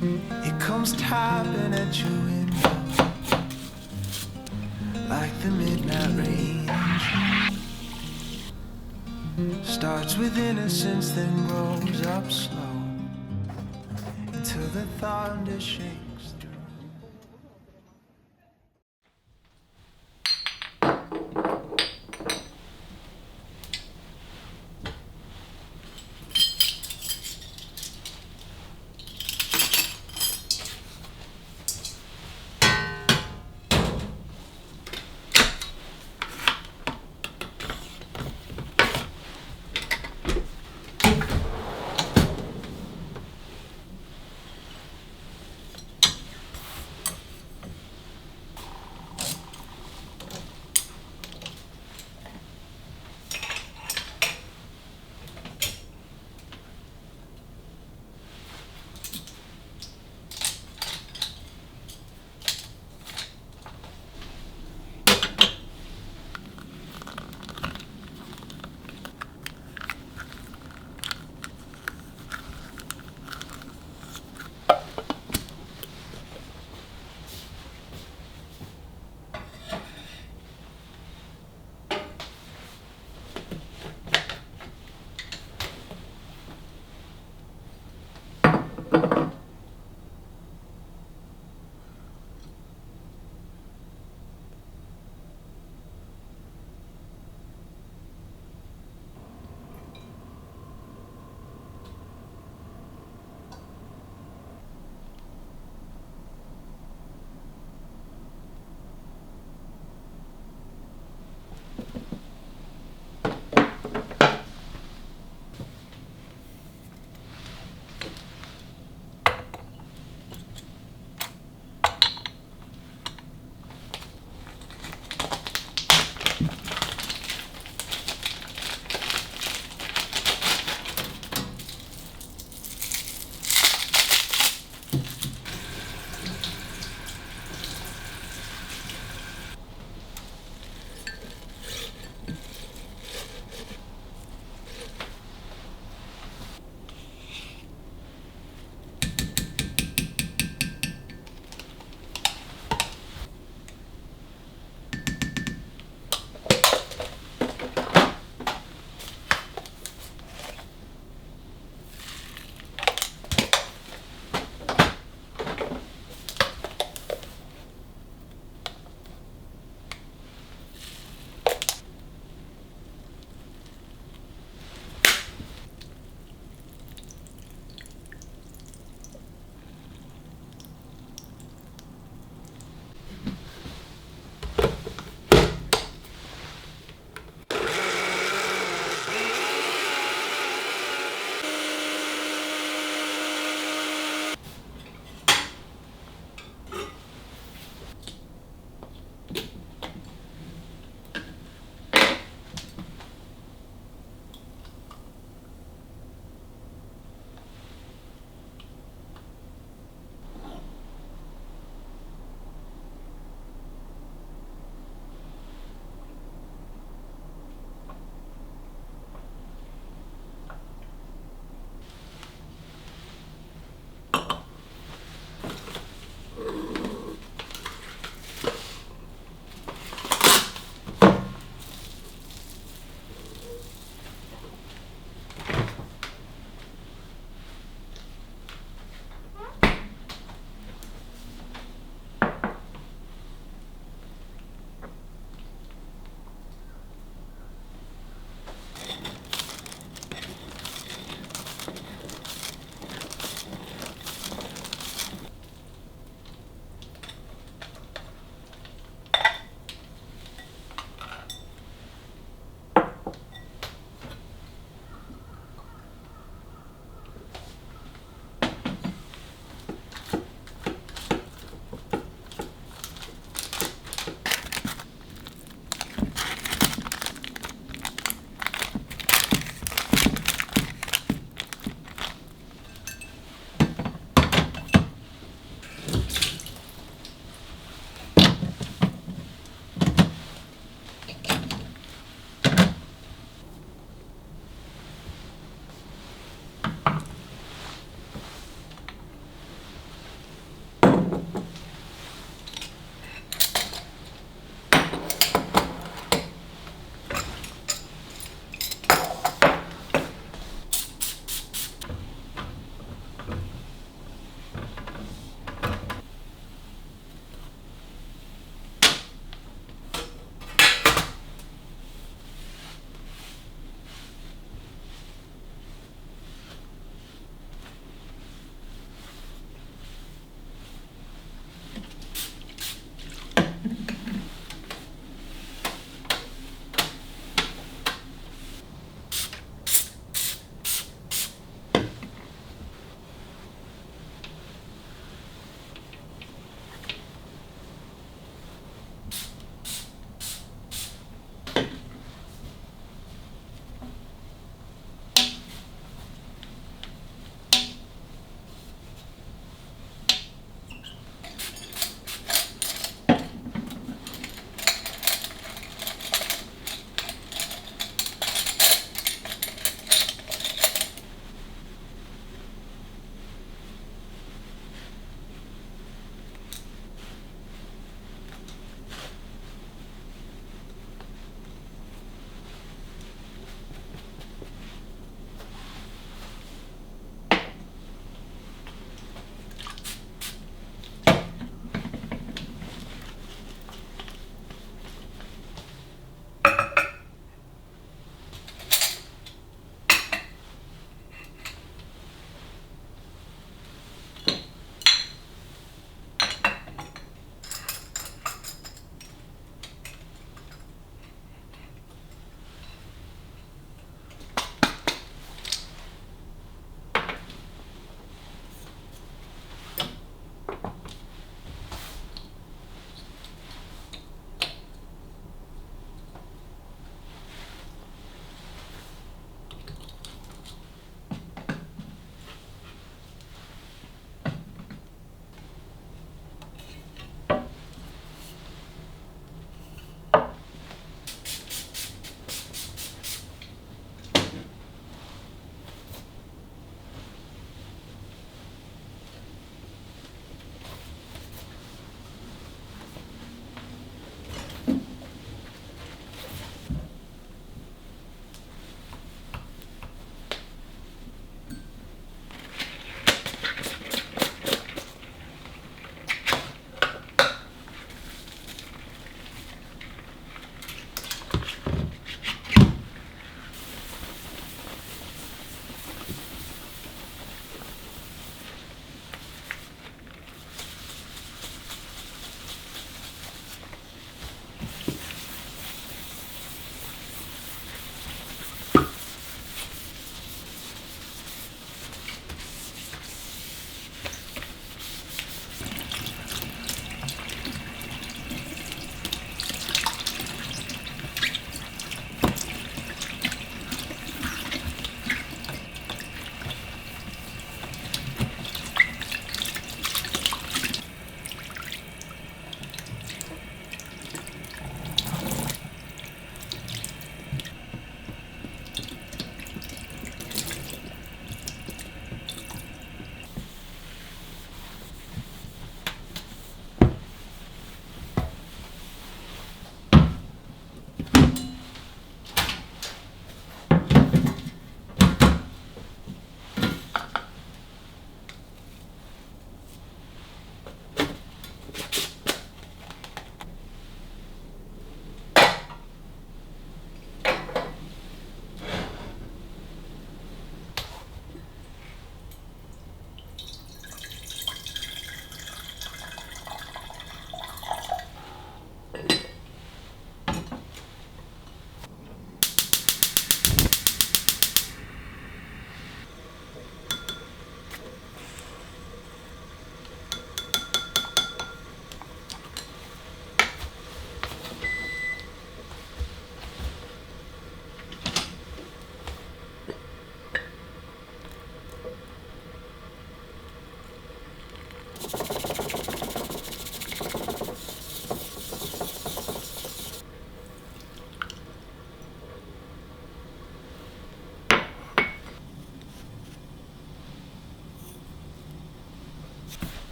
It comes tapping at your window like the midnight rain. Starts with innocence, then grows up slow until the thunder shakes through.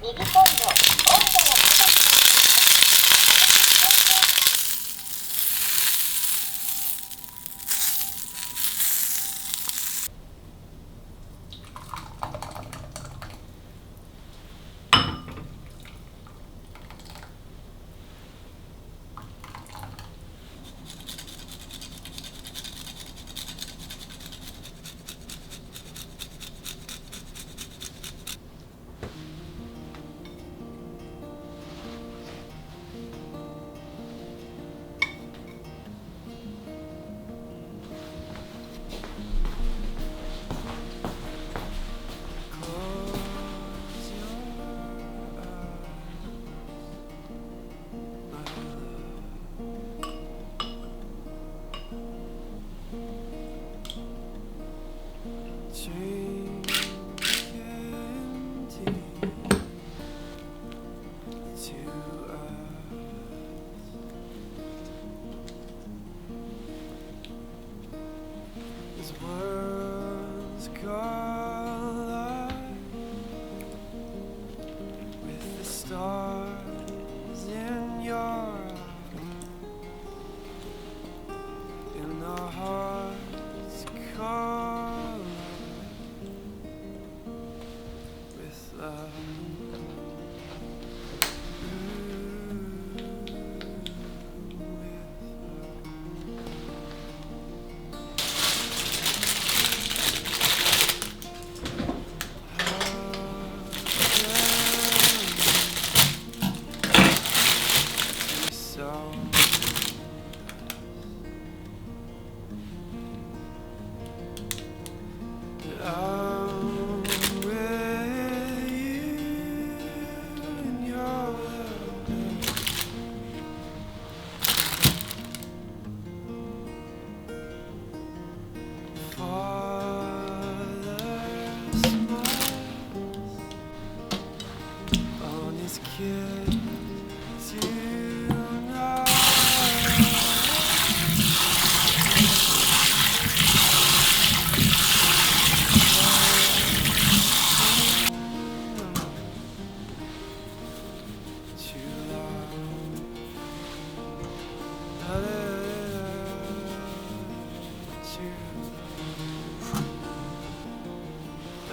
右コンロ、温度を測って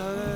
誰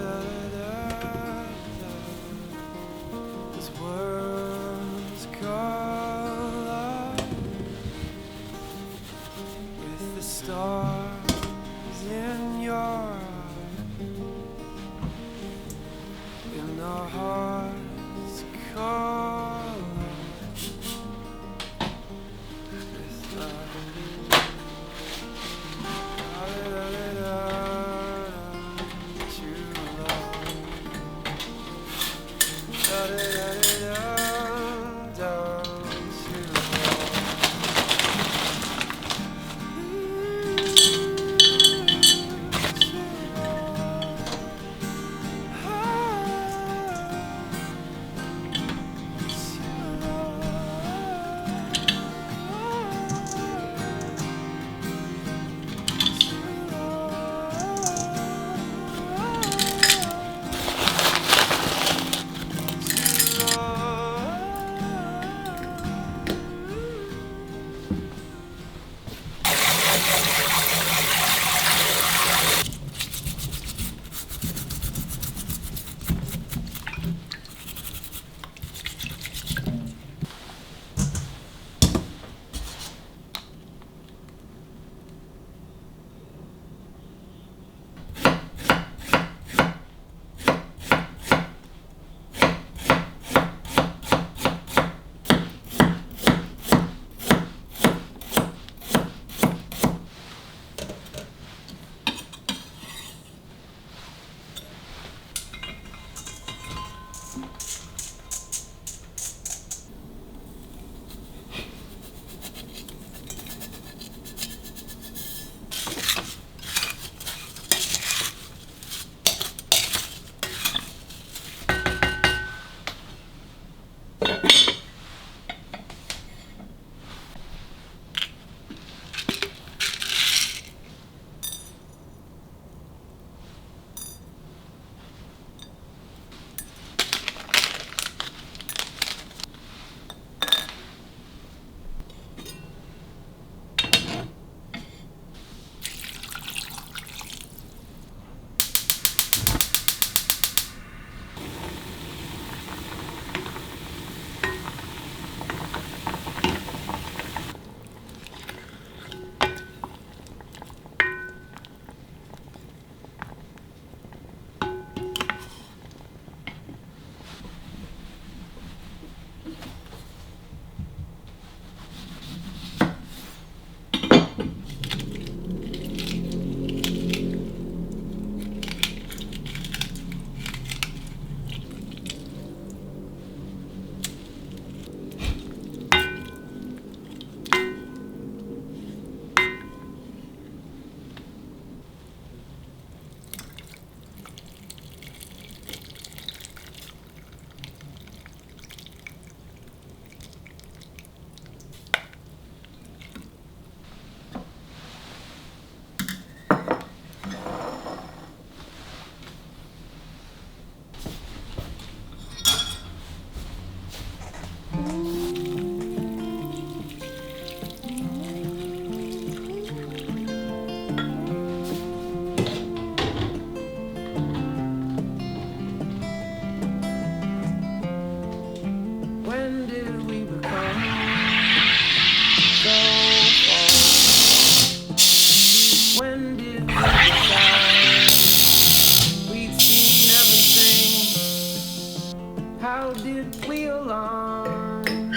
How did we align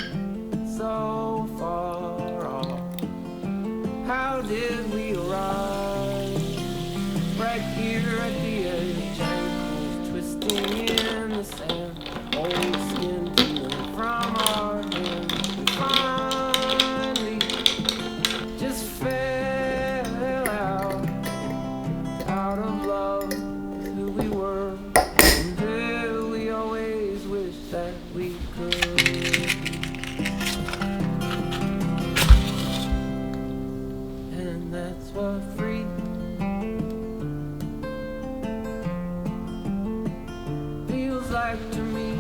so far off? How did we arrive right here at the edge? Ankles twisting in the sand, old skin peeling from our hands. We finally just fell out of love with who we were. Until we always wish that we could. And that's what free feels like to me.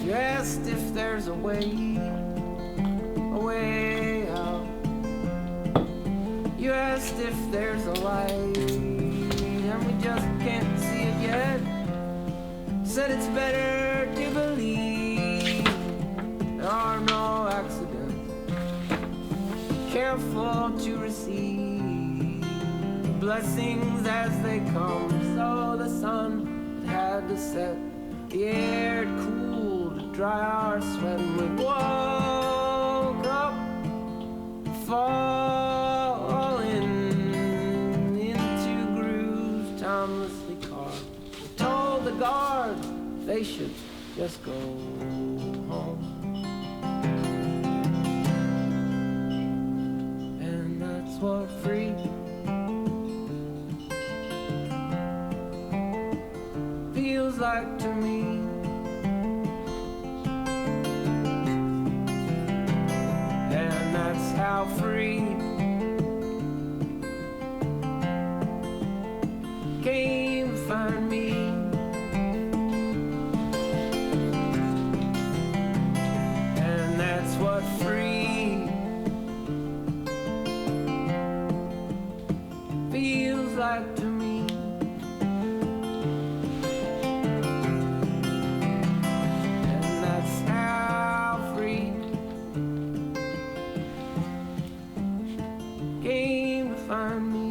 You asked if there's a way out. You asked if there's a light, and we just can't see it yet. Said it's better to believe there are no accidents. Careful to receive blessings as they come. So the sun had to set, the air had cooled to dry our sweat, and we woke up falling into grooves timelessly carved. We told the guard they should just go home. And that's what free feels like to me. And that's how free came to find me. And that's what free feels like to me. And that's how free came to find me.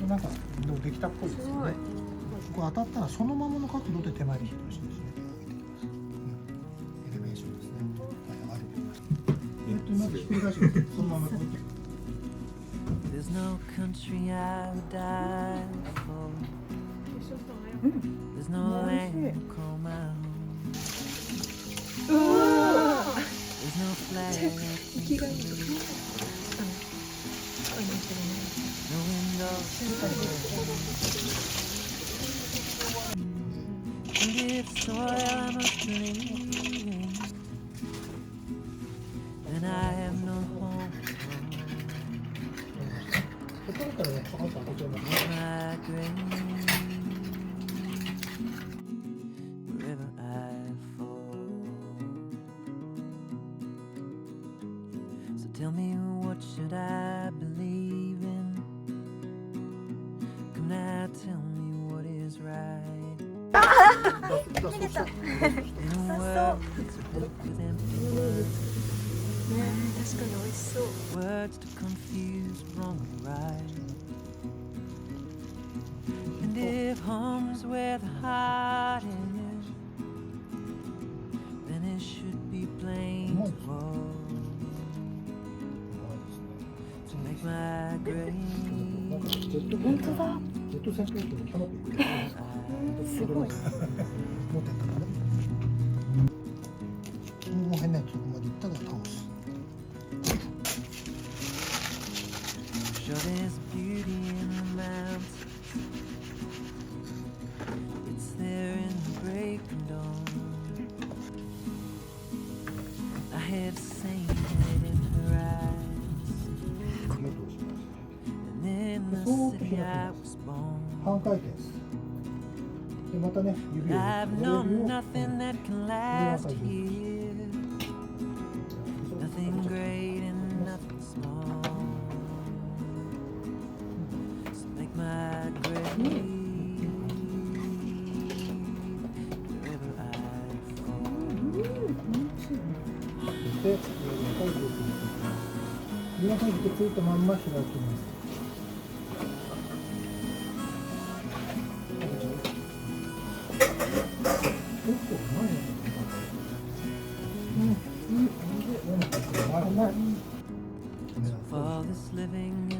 なんかできたっぽいですよね。ここ当たったらそのままの角度で手前に引いてほしいですね。エレベーションですね。はい、なんかひっくり返してそのままこうやって。There's no country I would die for. There's no land to call my home. There's no flag I can raise. No windows to and if soil I must live in, then I have no home. My grave, wherever I fall. So tell me, what should I believe in? Come now, tell me what is right. In a world that's filled with empty words. Words to confuse wrong and right. And if home's where the heart is, then it should be plain to walk. To make my grave. 本当だ。ジェット扇風機のキャノピー。すごい。持ってたんだね。もう変なやつここまで行ったら倒す。Sure, there's beauty in the mountains. It's there in the breaking dawn. I have seen it in her eyes. And in the city I was born. 半回転です。でまたね指を I've known nothing that can last here. Nothing great. して上から上手にしていきます。皆さんにくっついたまんま開きます。結構うまいね。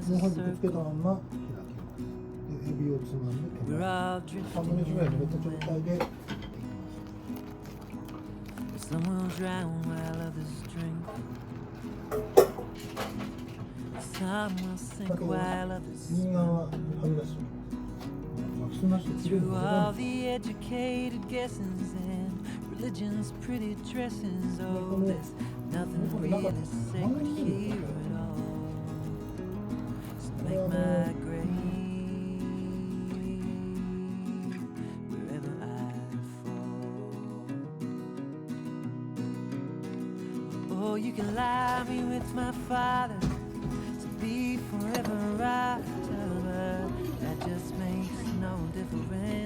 もうほんとくっつけたまんま開きます。で、エビをつまんで手前。3分の1ぐらい濡れた状態で。Some will drown while others drink. Some will sink while others 右側ははみ出します。 Through all the educated guesses and religion's pretty dresses. Oh, there's nothing really sacred here at all. So make my grave wherever I fall. Oh, you can lie me with my father to be forever after, but that just makes no difference.